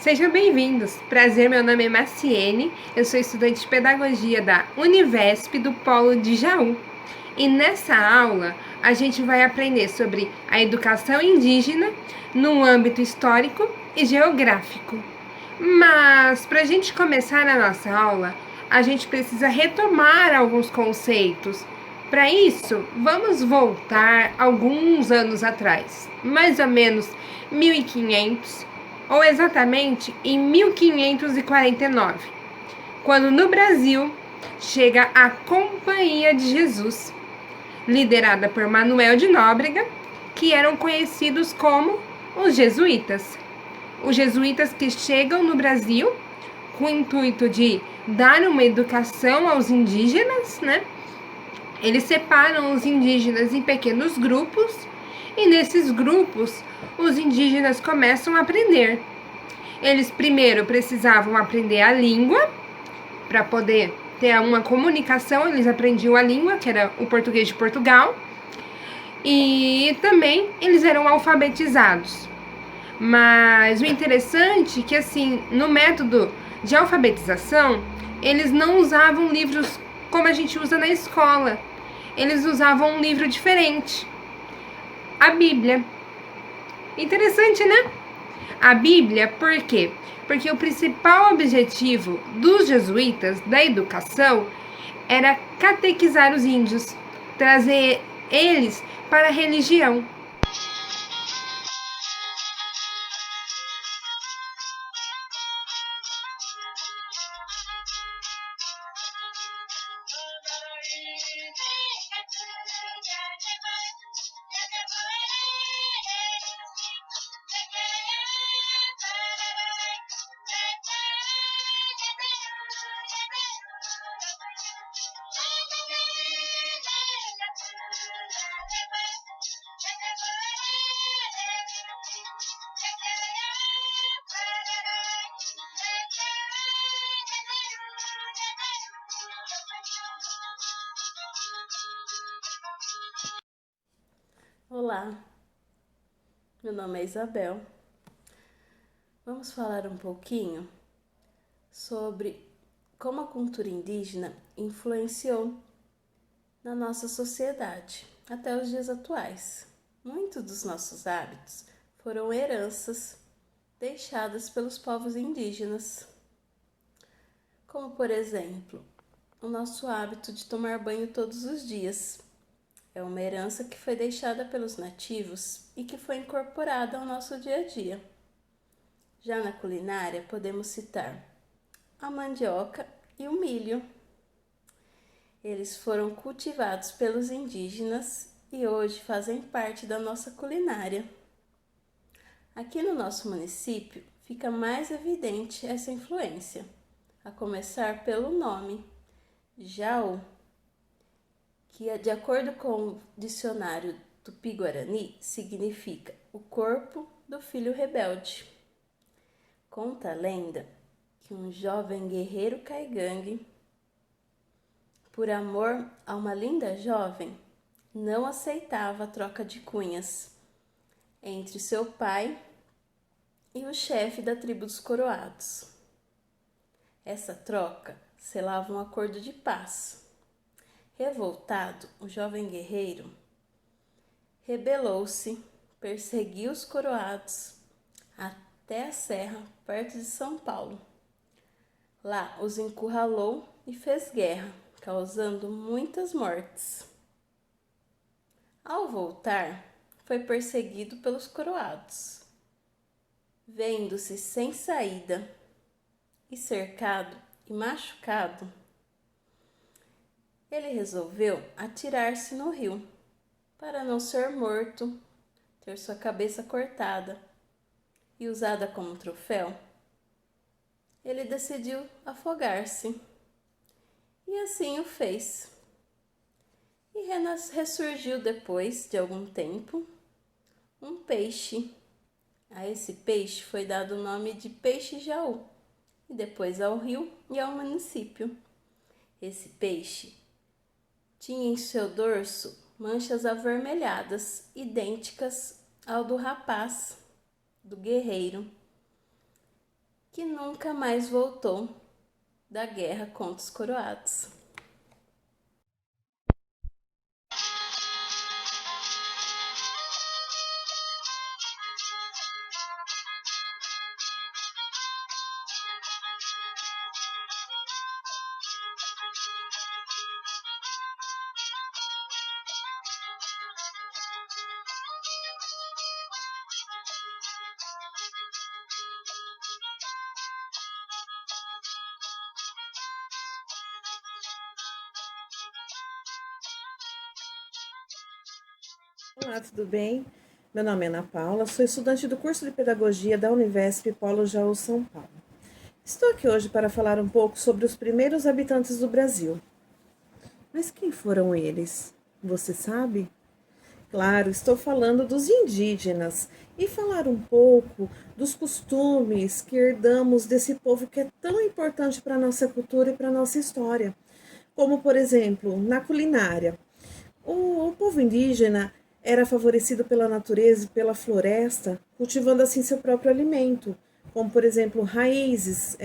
Sejam bem-vindos. Prazer, meu nome é Maciene, eu sou estudante de Pedagogia da Univesp do Polo de Jaú. E nessa aula a gente vai aprender sobre a educação indígena no âmbito histórico e geográfico. Mas para a gente começar a nossa aula, a gente precisa retomar alguns conceitos. Para isso, vamos voltar alguns anos atrás, mais ou menos 1500, ou exatamente em 1549, quando no Brasil chega a Companhia de Jesus, liderada por Manuel de Nóbrega, que eram conhecidos como os jesuítas. Os jesuítas que chegam no Brasil com o intuito de dar uma educação aos indígenas, né? Eles separam os indígenas em pequenos grupos e nesses grupos os indígenas começam a aprender. Eles primeiro precisavam aprender a língua para poder ter uma comunicação. Eles aprendiam a língua, que era o português de Portugal, e também eles eram alfabetizados. Mas o interessante é que, assim, no método de alfabetização, eles não usavam livros como a gente usa na escola. Eles usavam um livro diferente, a Bíblia. Interessante, né? A Bíblia, por quê? Porque o principal objetivo dos jesuítas da educação era catequizar os índios, trazer eles para a religião. Olá, meu nome é Isabel. Vamos falar um pouquinho sobre como a cultura indígena influenciou na nossa sociedade até os dias atuais. Muitos dos nossos hábitos foram heranças deixadas pelos povos indígenas, como, por exemplo, o nosso hábito de tomar banho todos os dias. É uma herança que foi deixada pelos nativos e que foi incorporada ao nosso dia a dia. Já na culinária, podemos citar a mandioca e o milho. Eles foram cultivados pelos indígenas e hoje fazem parte da nossa culinária. Aqui no nosso município fica mais evidente essa influência, a começar pelo nome, Jaú, que, de acordo com o dicionário Tupi-Guarani, significa o corpo do filho rebelde. Conta a lenda que um jovem guerreiro caigangue, por amor a uma linda jovem, não aceitava a troca de cunhas entre seu pai e o chefe da tribo dos coroados. Essa troca selava um acordo de paz. Revoltado, o jovem guerreiro rebelou-se, perseguiu os coroados até a serra, perto de São Paulo. Lá os encurralou e fez guerra, causando muitas mortes. Ao voltar, foi perseguido pelos coroados. Vendo-se sem saída e cercado e machucado, ele resolveu atirar-se no rio para não ser morto, ter sua cabeça cortada e usada como troféu. Ele decidiu afogar-se e assim o fez. E ressurgiu depois de algum tempo um peixe. A esse peixe foi dado o nome de peixe Jaú e depois ao rio e ao município. Esse peixe tinha em seu dorso manchas avermelhadas, idênticas ao do rapaz, do guerreiro. que nunca mais voltou da guerra contra os coroados. Olá, tudo bem? Meu nome é Ana Paula, sou estudante do curso de Pedagogia da Univesp Polo Jaú, São Paulo. Estou aqui hoje para falar um pouco sobre os primeiros habitantes do Brasil. Mas quem foram eles? Você sabe? Claro, estou falando dos indígenas e falar um pouco dos costumes que herdamos desse povo que é tão importante para a nossa cultura e para a nossa história. Como, por exemplo, na culinária. O povo indígena era favorecido pela natureza e pela floresta, cultivando assim seu próprio alimento, como por exemplo raízes,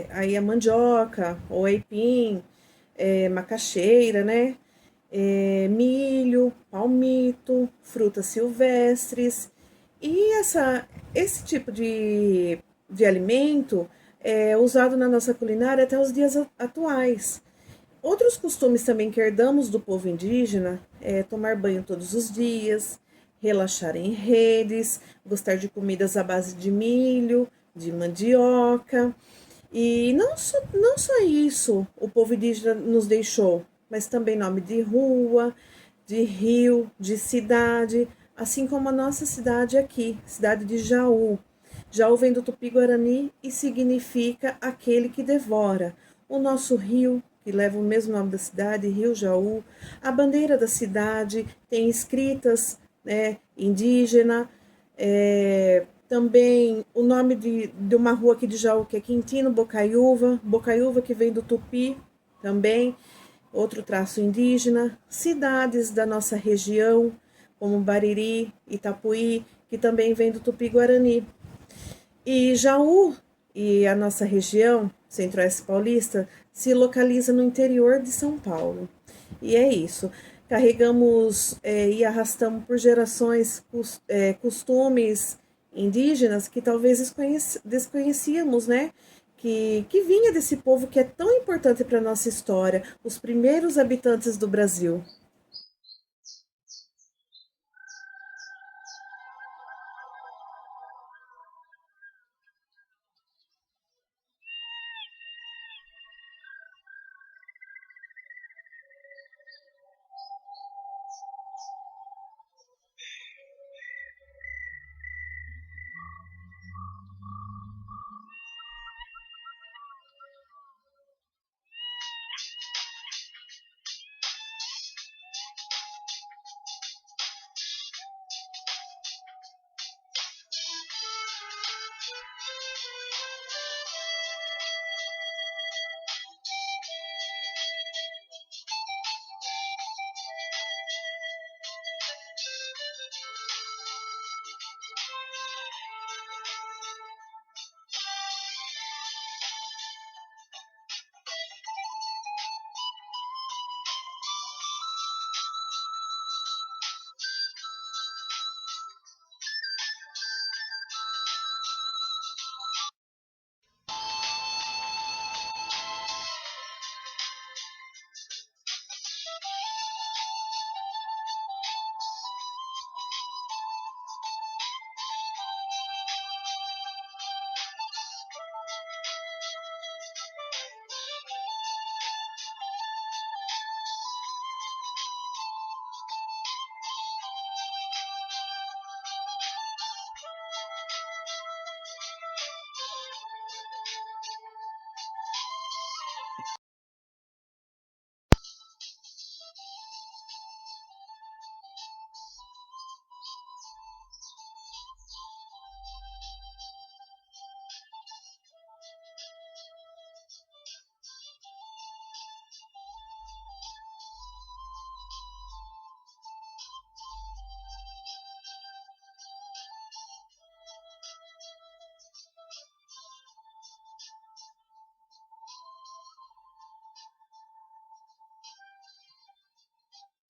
aí a mandioca, o aipim, macaxeira, né? Milho, palmito, frutas silvestres. E esse tipo de alimento é usado na nossa culinária até os dias atuais. Outros costumes também que herdamos do povo indígena é tomar banho todos os dias, relaxar em redes, gostar de comidas à base de milho, de mandioca. E não só isso o povo indígena nos deixou, mas também nome de rua, de rio, de cidade, assim como a nossa cidade aqui, cidade de Jaú. Jaú vem do Tupi-Guarani e significa aquele que devora. O nosso rio, que leva o mesmo nome da cidade, Rio Jaú. A bandeira da cidade tem escritas, né, indígena. Também o nome de uma rua aqui de Jaú, que é Quintino Bocaiúva. Bocaiúva, que vem do Tupi também, outro traço indígena. Cidades da nossa região, como Bariri, Itapuí, que também vem do Tupi-Guarani. E Jaú e a nossa região, Centro-Oeste Paulista, se localiza no interior de São Paulo. E é isso. Carregamos e arrastamos por gerações costumes indígenas que talvez desconhecíamos, né? Que vinha desse povo que é tão importante para a nossa história, os primeiros habitantes do Brasil.